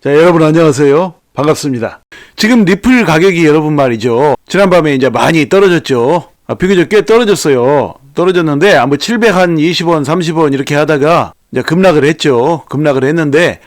자, 여러분 안녕하세요. 반갑습니다. 지금 리플 가격이 여러분 말이죠. 지난밤에 이제 많이 떨어졌죠. 비교적 꽤 떨어졌어요. 떨어졌는데, 뭐 720원, 30원 이렇게 하다가 이제 급락을 했죠. 급락을 했는데,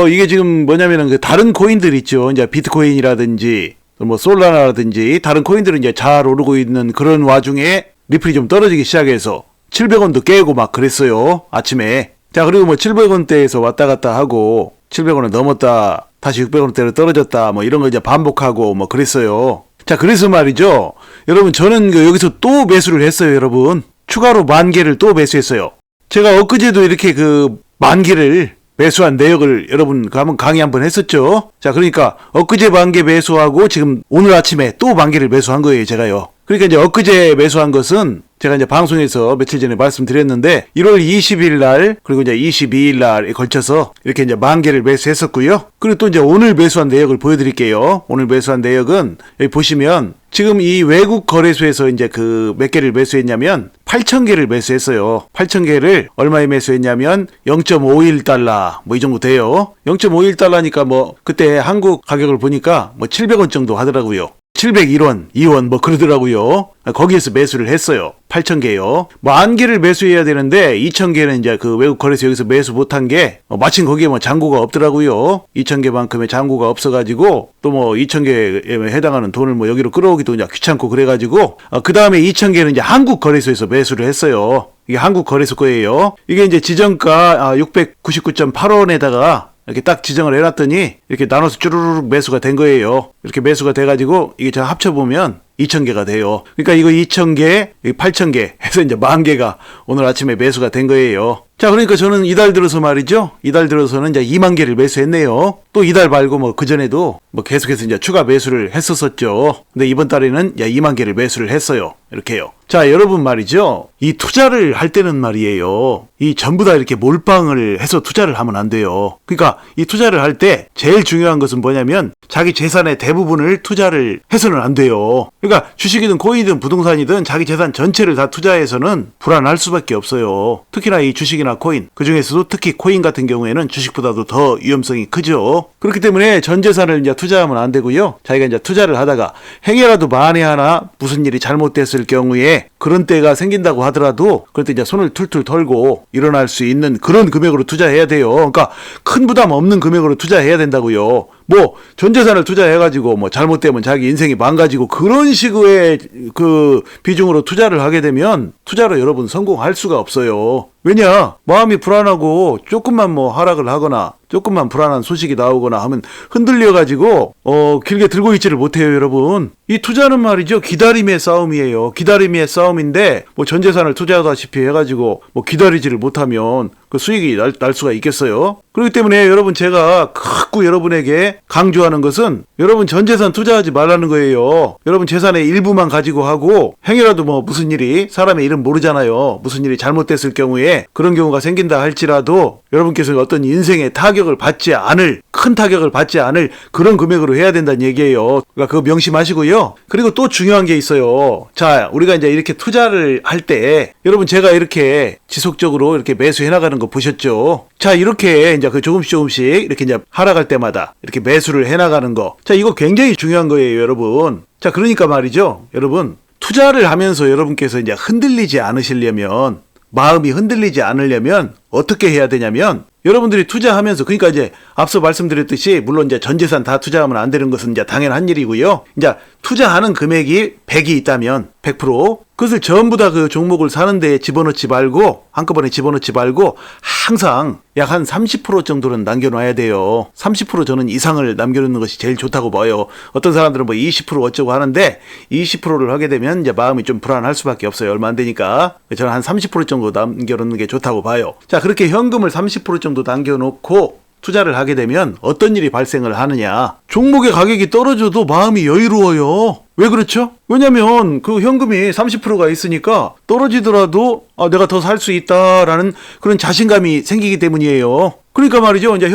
이게 지금 뭐냐면은 그 다른 코인들 있죠. 이제 비트코인이라든지, 뭐 솔라나라든지, 다른 코인들은 이제 잘 오르고 있는 그런 와중에 리플이 좀 떨어지기 시작해서 700원도 깨고 막 그랬어요. 아침에. 자, 그리고 뭐 700원대에서 왔다 갔다 하고, 700원을 넘었다, 다시 600원대로 떨어졌다, 뭐 이런 거 이제 반복하고 뭐 그랬어요. 자, 그래서 말이죠. 여러분, 저는 여기서 또 매수를 했어요, 여러분. 추가로 10,000개를 또 매수했어요. 제가 엊그제도 이렇게 그 10,000개를 매수한 내역을 여러분 한번 강의 한번 했었죠. 자, 그러니까 엊그제 10,000개 매수하고 지금 오늘 아침에 또 10,000개를 매수한 거예요, 제가요. 그러니까 이제 엊그제 매수한 것은 제가 이제 방송에서 며칠 전에 말씀드렸는데 1월 20일 날 그리고 이제 22일 날에 걸쳐서 이렇게 이제 10,000개를 매수했었고요. 그리고 또 이제 오늘 매수한 내역을 보여드릴게요. 오늘 매수한 내역은 여기 보시면 지금 이 외국 거래소에서 이제 그 몇 개를 매수했냐면 8,000개를 매수했어요. 8,000개를 얼마에 매수했냐면 0.51달러 뭐 이 정도 돼요. 0.51달러니까 뭐 그때 한국 가격을 보니까 뭐 700원 정도 하더라고요. 701원, 2원 뭐 그러더라고요. 거기에서 매수를 했어요. 8,000개요. 뭐 10,000개를 매수해야 되는데 2,000개는 이제 그 외국 거래소 여기서 매수 못한 게 마침 거기에 뭐 잔고가 없더라고요. 2,000개만큼의 잔고가 없어가지고 또 뭐 2,000개에 해당하는 돈을 뭐 여기로 끌어오기도 이제 귀찮고 그래가지고 그 다음에 2,000개는 이제 한국 거래소에서 매수를 했어요. 이게 한국 거래소 거예요. 이게 이제 지정가 699.8원에다가 이렇게 딱 지정을 해놨더니 이렇게 나눠서 쭈루룩 매수가 된 거예요. 이렇게 매수가 돼가지고 이게 제가 합쳐보면 2,000개가 돼요. 그러니까 이거 2,000개, 8,000개 해서 이제 10,000개가 오늘 아침에 매수가 된 거예요. 자, 그러니까 저는 이달 들어서 말이죠. 이달 들어서는 이제 20,000개를 매수했네요. 또 이달 말고 뭐 그전에도 뭐 계속해서 이제 추가 매수를 했었었죠. 근데 이번 달에는 20,000개를 매수를 했어요. 이렇게요. 자, 여러분 말이죠. 이 투자를 할 때는 말이에요. 이 전부 다 이렇게 몰빵을 해서 투자를 하면 안 돼요. 그러니까 이 투자를 할 때 제일 중요한 것은 뭐냐면 자기 재산의 대부분을 투자를 해서는 안 돼요. 그러니까 주식이든 코인이든 부동산이든 자기 재산 전체를 다 투자해서는 불안할 수밖에 없어요. 특히나 이 주식이나 코인, 그 중에서도 특히 코인 같은 경우에는 주식보다도 더 위험성이 크죠. 그렇기 때문에 전 재산을 이제 투자하면 안 되고요. 자기가 이제 투자를 하다가 행여라도 만에 하나 무슨 일이 잘못됐을 경우에 그런 때가 생긴다고 하더라도 그럴 때 이제 손을 툴툴 털고 일어날 수 있는 그런 금액으로 투자해야 돼요. 그러니까 큰 부담 없는 금액으로 투자해야 된다고요. 뭐 전 재산을 투자해가지고 뭐 잘못되면 자기 인생이 망가지고 그런 식의 그 비중으로 투자를 하게 되면 투자로 여러분 성공할 수가 없어요. 왜냐? 마음이 불안하고 조금만 뭐 하락을 하거나 조금만 불안한 소식이 나오거나 하면 흔들려가지고 길게 들고 있지를 못해요, 여러분. 이 투자는 말이죠, 기다림의 싸움이에요. 기다림의 싸움인데 뭐 전 재산을 투자하다시피 해가지고 뭐 기다리지를 못하면 그 수익이 날 수가 있겠어요? 그렇기 때문에 여러분 제가 자꾸 여러분에게 강조하는 것은 여러분 전 재산 투자하지 말라는 거예요. 여러분 재산의 일부만 가지고 하고 행여라도 뭐 무슨 일이 사람의 이름 모르잖아요. 무슨 일이 잘못됐을 경우에 그런 경우가 생긴다 할지라도 여러분께서 어떤 인생의 타격을 받지 않을 큰 타격을 받지 않을 그런 금액으로 해야 된다는 얘기예요. 그러니까 그거 명심하시고요. 그리고 또 중요한 게 있어요. 자, 우리가 이제 이렇게 투자를 할 때 여러분 제가 이렇게 지속적으로 이렇게 매수해 나가는 거 보셨죠? 자, 이렇게 이제 그 조금씩 이렇게 이제 하락할 때마다 이렇게 매수를 해 나가는 거. 자, 이거 굉장히 중요한 거예요, 여러분. 자, 그러니까 말이죠. 여러분, 투자를 하면서 여러분께서 이제 흔들리지 않으시려면 마음이 흔들리지 않으려면 어떻게 해야 되냐면 여러분들이 투자하면서 그러니까 이제 앞서 말씀드렸듯이 물론 이제 전 재산 다 투자하면 안 되는 것은 이제 당연한 일이고요. 이제 투자하는 금액이 100이 있다면 100% 그것을 전부 다 그 종목을 사는 데에 집어넣지 말고 한꺼번에 집어넣지 말고 항상 약 한 30% 정도는 남겨놔야 돼요. 30% 저는 이상을 남겨놓는 것이 제일 좋다고 봐요. 어떤 사람들은 뭐 20% 어쩌고 하는데 20%를 하게 되면 이제 마음이 좀 불안할 수밖에 없어요. 얼마 안 되니까. 저는 한 30% 정도 남겨놓는 게 좋다고 봐요. 자, 그렇게 현금을 30% 정도 남겨놓고 투자를 하게 되면 어떤 일이 발생을 하느냐. 종목의 가격이 떨어져도 마음이 여유로워요. 왜 그렇죠? 왜냐면 그 현금이 30%가 있으니까 떨어지더라도 내가 더 살 수 있다라는 그런 자신감이 생기기 때문이에요. 그러니까 말이죠. 이제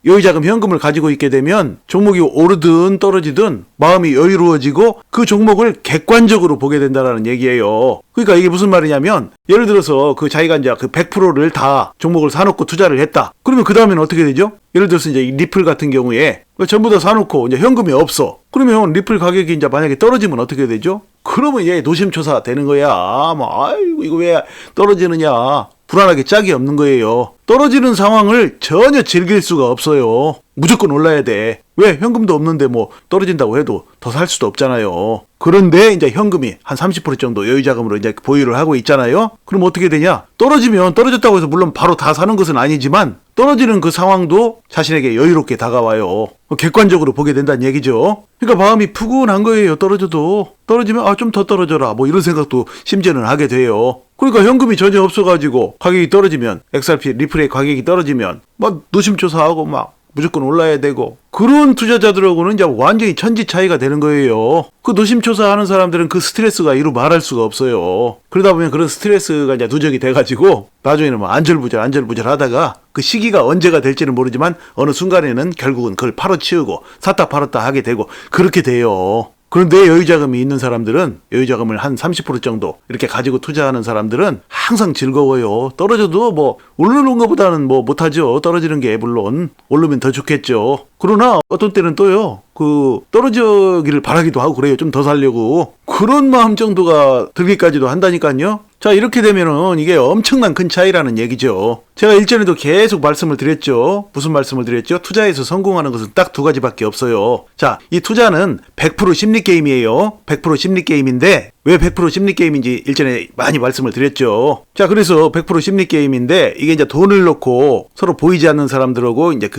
여유자금 현금을 가지고 있게 되면 종목이 오르든 떨어지든 마음이 여유로워지고 그 종목을 객관적으로 보게 된다는 얘기예요. 그러니까 이게 무슨 말이냐면 예를 들어서 자기가 이제 100%를 다 종목을 사놓고 투자를 했다. 그러면 그 다음에는 어떻게 되죠? 예를 들어서 이제 리플 같은 경우에 전부 다 사놓고 이제 현금이 없어. 그러면 리플 가격이 이제 만약에 떨어지면 어떻게 되죠? 그러면 얘 노심초사 되는 거야. 아이고 이거 왜 떨어지느냐. 불안하게 짝이 없는 거예요. 떨어지는 상황을 전혀 즐길 수가 없어요. 무조건 올라야 돼. 왜? 현금도 없는데 뭐 떨어진다고 해도 더 살 수도 없잖아요. 그런데 이제 현금이 한 30% 정도 여유자금으로 이제 보유를 하고 있잖아요. 그럼 어떻게 되냐? 떨어지면 떨어졌다고 해서 물론 바로 다 사는 것은 아니지만 떨어지는 그 상황도 자신에게 여유롭게 다가와요. 객관적으로 보게 된다는 얘기죠. 그러니까 마음이 푸근한 거예요. 떨어지면 좀 더 떨어져라. 뭐 이런 생각도 심지어는 하게 돼요. 그러니까 현금이 전혀 없어가지고 가격이 떨어지면 XRP 리플의 가격이 떨어지면 막 노심초사하고 막 무조건 올라야 되고 그런 투자자들하고는 이제 완전히 천지 차이가 되는 거예요. 그 노심초사하는 사람들은 그 스트레스가 이루 말할 수가 없어요. 그러다 보면 그런 스트레스가 이제 누적이 돼가지고 나중에는 뭐 안절부절 하다가 그 시기가 언제가 될지는 모르지만 어느 순간에는 결국은 그걸 팔아치우고 샀다 팔았다 하게 되고 그렇게 돼요. 그런데 여유자금이 있는 사람들은 여유자금을 한 30% 정도 이렇게 가지고 투자하는 사람들은 항상 즐거워요. 떨어져도 뭐 오르는 것보다는 뭐 못하죠. 떨어지는 게 물론 오르면 더 좋겠죠. 그러나 어떤 때는 또요. 떨어지기를 바라기도 하고 그래요. 좀 더 살려고. 그런 마음 정도가 들기까지도 한다니까요. 자, 이렇게 되면은 이게 엄청난 큰 차이라는 얘기죠. 제가 일전에도 계속 말씀을 드렸죠. 무슨 말씀을 드렸죠? 투자에서 성공하는 것은 딱 두 가지밖에 없어요. 자, 이 투자는 100% 심리 게임이에요. 100% 심리 게임인데 왜 100% 심리 게임인지 일전에 많이 말씀을 드렸죠. 자, 그래서 100% 심리 게임인데 이게 이제 돈을 넣고 서로 보이지 않는 사람들하고 이제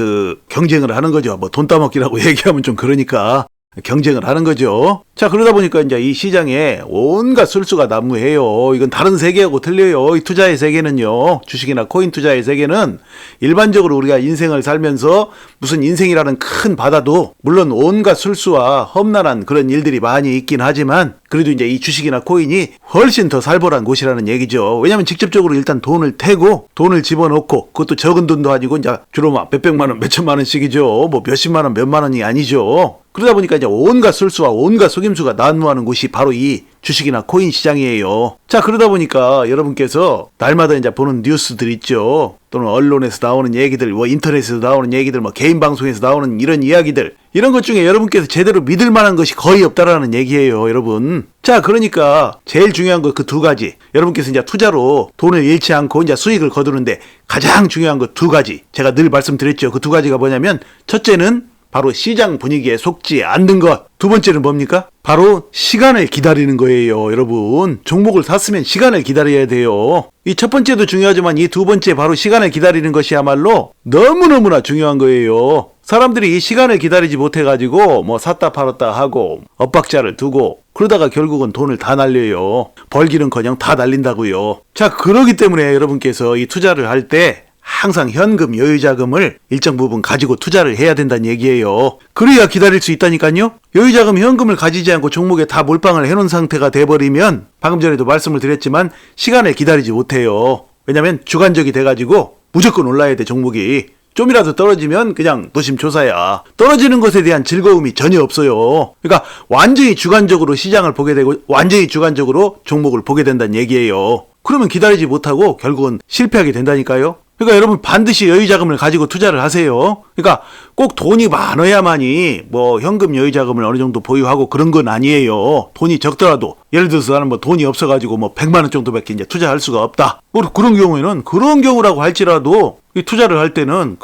경쟁을 하는 거죠. 뭐 돈 따먹기라고 얘기하면 좀 그러니까. 경쟁을 하는 거죠. 자, 그러다 보니까 이제 이 시장에 온갖 술수가 난무해요. 이건 다른 세계하고 틀려요. 이 투자의 세계는요. 주식이나 코인 투자의 세계는 일반적으로 우리가 인생을 살면서 무슨 인생이라는 큰 바다도 물론 온갖 술수와 험난한 그런 일들이 많이 있긴 하지만 그래도 이제 이 주식이나 코인이 훨씬 더 살벌한 곳이라는 얘기죠. 왜냐하면 직접적으로 일단 돈을 태고 돈을 집어넣고 그것도 적은 돈도 아니고 이제 주로 막 몇백만 원, 몇천만 원씩이죠. 뭐 몇십만 원, 몇만 원이 아니죠. 그러다 보니까 이제 온갖 술수와 온갖 속임수가 난무하는 곳이 바로 이 주식이나 코인 시장이에요. 자, 그러다 보니까 여러분께서 날마다 이제 보는 뉴스들 있죠. 또는 언론에서 나오는 얘기들, 뭐 인터넷에서 나오는 얘기들, 뭐 개인 방송에서 나오는 이런 이야기들, 이런 것 중에 여러분께서 제대로 믿을 만한 것이 거의 없다라는 얘기예요, 여러분. 자, 그러니까 제일 중요한 거 그 두 가지. 여러분께서 이제 투자로 돈을 잃지 않고 이제 수익을 거두는데 가장 중요한 거 두 가지. 제가 늘 말씀드렸죠. 그 두 가지가 뭐냐면 첫째는 바로 시장 분위기에 속지 않는 것. 두 번째는 뭡니까? 바로 시간을 기다리는 거예요, 여러분. 종목을 샀으면 시간을 기다려야 돼요. 이 첫 번째도 중요하지만 이 두 번째 바로 시간을 기다리는 것이야말로 너무너무나 중요한 거예요. 사람들이 이 시간을 기다리지 못해가지고 뭐 샀다 팔았다 하고 엇박자를 두고 그러다가 결국은 돈을 다 날려요. 벌기는커녕 다 날린다고요. 자, 그러기 때문에 여러분께서 이 투자를 할 때 항상 현금 여유자금을 일정 부분 가지고 투자를 해야 된다는 얘기예요. 그래야 기다릴 수 있다니까요. 여유자금 현금을 가지지 않고 종목에 다 몰빵을 해놓은 상태가 돼버리면 방금 전에도 말씀을 드렸지만 시간을 기다리지 못해요. 왜냐면 주관적이 돼가지고 무조건 올라야 돼, 종목이. 좀이라도 떨어지면 그냥 노심초사야. 떨어지는 것에 대한 즐거움이 전혀 없어요. 그러니까 완전히 주관적으로 시장을 보게 되고 완전히 주관적으로 종목을 보게 된다는 얘기예요. 그러면 기다리지 못하고 결국은 실패하게 된다니까요. 그러니까 여러분 반드시 여유자금을 가지고 투자를 하세요. 그러니까 꼭 돈이 많아야만이 뭐 현금 여유자금을 어느 정도 보유하고 그런 건 아니에요. 돈이 적더라도 예를 들어서 나는 뭐 돈이 없어가지고 뭐 100만 원 정도밖에 이제 투자할 수가 없다. 뭐 그런 경우에는 그런 경우라고 할지라도 이 투자를 할 때는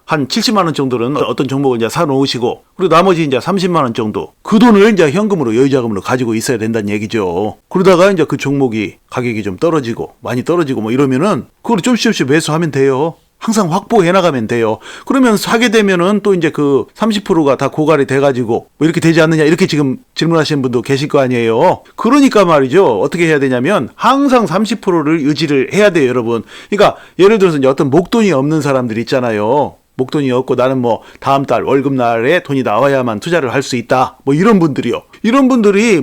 한 70만 원 정도는 어떤 종목을 이제 사놓으시고 그리고 나머지 이제 30만 원 정도 그 돈을 이제 현금으로 여유자금으로 가지고 있어야 된다는 얘기죠. 그러다가 이제 그 종목이 가격이 좀 떨어지고 많이 떨어지고 뭐 이러면은 그걸 조금씩 매수하면 돼요. 항상 확보해 나가면 돼요. 그러면 사게 되면은 또 이제 30%가 다 고갈이 돼가지고 뭐 이렇게 되지 않느냐 이렇게 지금 질문하시는 분도 계실 거 아니에요. 그러니까 말이죠. 어떻게 해야 되냐면 항상 30%를 유지를 해야 돼요, 여러분. 그러니까 예를 들어서 이제 어떤 목돈이 없는 사람들 있잖아요. 목돈이 없고 나는 뭐 다음 달 월급날에 돈이 나와야만 투자를 할 수 있다. 뭐 이런 분들이요. 이런 분들이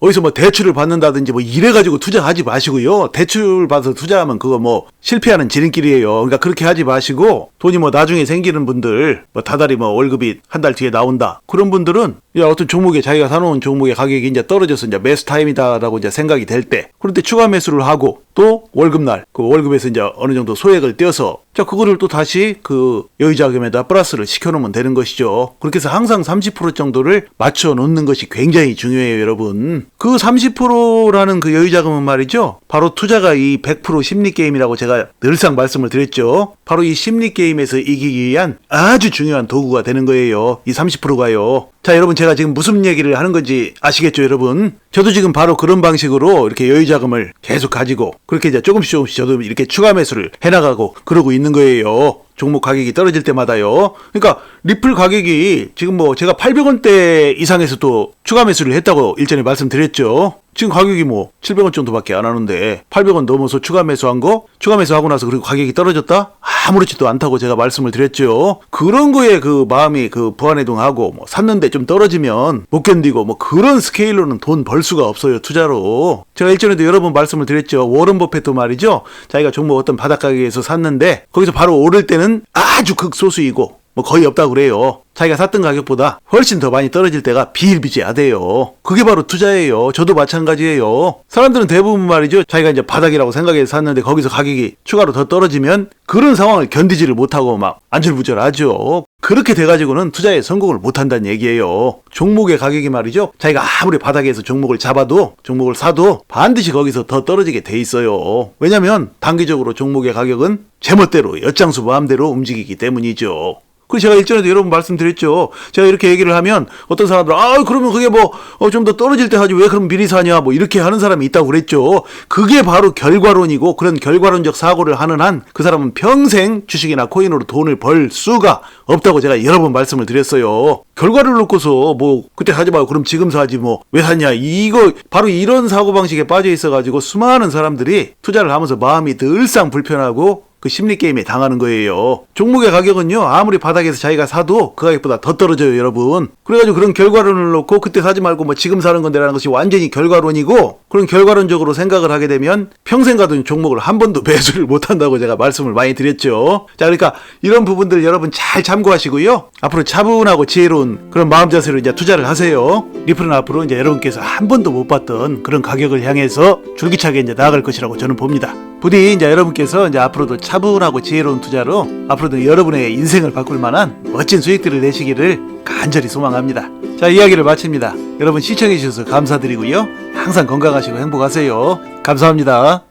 어디서 대출을 받는다든지 이래가지고 투자하지 마시고요. 대출 받아서 투자하면 그거 실패하는 지름길이에요. 그러니까 그렇게 하지 마시고, 돈이 나중에 생기는 분들, 다달이 월급이 한 달 뒤에 나온다. 그런 분들은 어떤 종목에 자기가 사놓은 종목의 가격이 이제 떨어져서 이제 매수 타임이다라고 이제 생각이 될 때, 그럴 때 추가 매수를 하고, 또 월급날, 그 월급에서 이제 어느 정도 소액을 떼어서, 자, 그거를 또 다시 그 여유자금에다 플러스를 시켜놓으면 되는 것이죠. 그렇게 해서 항상 30% 정도를 맞춰 놓는 것이 굉장히 중요해요, 여러분. 그 30%라는 그 여유자금은 말이죠. 바로 투자가 이 100% 심리게임이라고 제가 늘상 말씀을 드렸죠. 바로 이 심리게임에서 이기기 위한 아주 중요한 도구가 되는 거예요. 이 30%가요. 자, 여러분, 제가 지금 무슨 얘기를 하는 건지 아시겠죠, 여러분? 저도 지금 바로 그런 방식으로 이렇게 여유자금을 계속 가지고, 그렇게 이제 조금씩 저도 이렇게 추가 매수를 해나가고 그러고 있는 거예요. 종목 가격이 떨어질 때마다요. 그러니까 리플 가격이 지금 제가 800원대 이상에서도 추가 매수를 했다고 일전에 말씀드렸죠. 지금 가격이 700원 정도밖에 안 하는데 800원 넘어서 추가 매수한 거, 추가 매수하고 나서 그리고 가격이 떨어졌다? 아무렇지도 않다고 제가 말씀을 드렸죠. 그런 거에 그 마음이 부안해동하고 샀는데 좀 떨어지면 못 견디고 그런 스케일로는 돈 벌 수가 없어요, 투자로. 제가 일전에도 여러 번 말씀을 드렸죠. 워런 버핏도 말이죠. 자기가 종목 어떤 바닥 가격에서 샀는데 거기서 바로 오를 때는 아주 극소수이고 거의 없다고 그래요. 자기가 샀던 가격보다 훨씬 더 많이 떨어질 때가 비일비재하대요. 그게 바로 투자예요. 저도 마찬가지예요. 사람들은 대부분 말이죠. 자기가 이제 바닥이라고 생각해서 샀는데 거기서 가격이 추가로 더 떨어지면 그런 상황을 견디지를 못하고 안절부절하죠. 그렇게 돼가지고는 투자에 성공을 못한다는 얘기예요. 종목의 가격이 말이죠. 자기가 아무리 바닥에서 종목을 잡아도, 종목을 사도 반드시 거기서 더 떨어지게 돼 있어요. 왜냐면 단기적으로 종목의 가격은 제멋대로, 엿장수 마음대로 움직이기 때문이죠. 그리고 제가 일전에도 여러 번 말씀드렸죠. 제가 이렇게 얘기를 하면 어떤 사람들은 그러면 그게 좀 더 떨어질 때 하지 왜 그럼 미리 사냐 이렇게 하는 사람이 있다고 그랬죠. 그게 바로 결과론이고, 그런 결과론적 사고를 하는 한 그 사람은 평생 주식이나 코인으로 돈을 벌 수가 없다고 제가 여러 번 말씀을 드렸어요. 결과를 놓고서 그때 사지 말고 그럼 지금 사지 왜 샀냐, 이거 바로 이런 사고방식에 빠져 있어가지고 수많은 사람들이 투자를 하면서 마음이 늘상 불편하고 그 심리게임에 당하는 거예요. 종목의 가격은요, 아무리 바닥에서 자기가 사도 그 가격보다 더 떨어져요, 여러분. 그래가지고 그런 결과론을 놓고 그때 사지 말고 지금 사는 건데라는 것이 완전히 결과론이고, 그런 결과론적으로 생각을 하게 되면 평생 가도 종목을 한 번도 매수를 못한다고 제가 말씀을 많이 드렸죠. 자, 그러니까 이런 부분들 여러분 잘 참고하시고요. 앞으로 차분하고 지혜로운 그런 마음 자세로 이제 투자를 하세요. 리플은 앞으로 이제 여러분께서 한 번도 못 봤던 그런 가격을 향해서 줄기차게 이제 나아갈 것이라고 저는 봅니다. 부디 이제 여러분께서 이제 앞으로도 차분하고 지혜로운 투자로 앞으로도 여러분의 인생을 바꿀 만한 멋진 수익들을 내시기를 간절히 소망합니다. 자, 이야기를 마칩니다. 여러분 시청해 주셔서 감사드리고요. 항상 건강하시고 행복하세요. 감사합니다.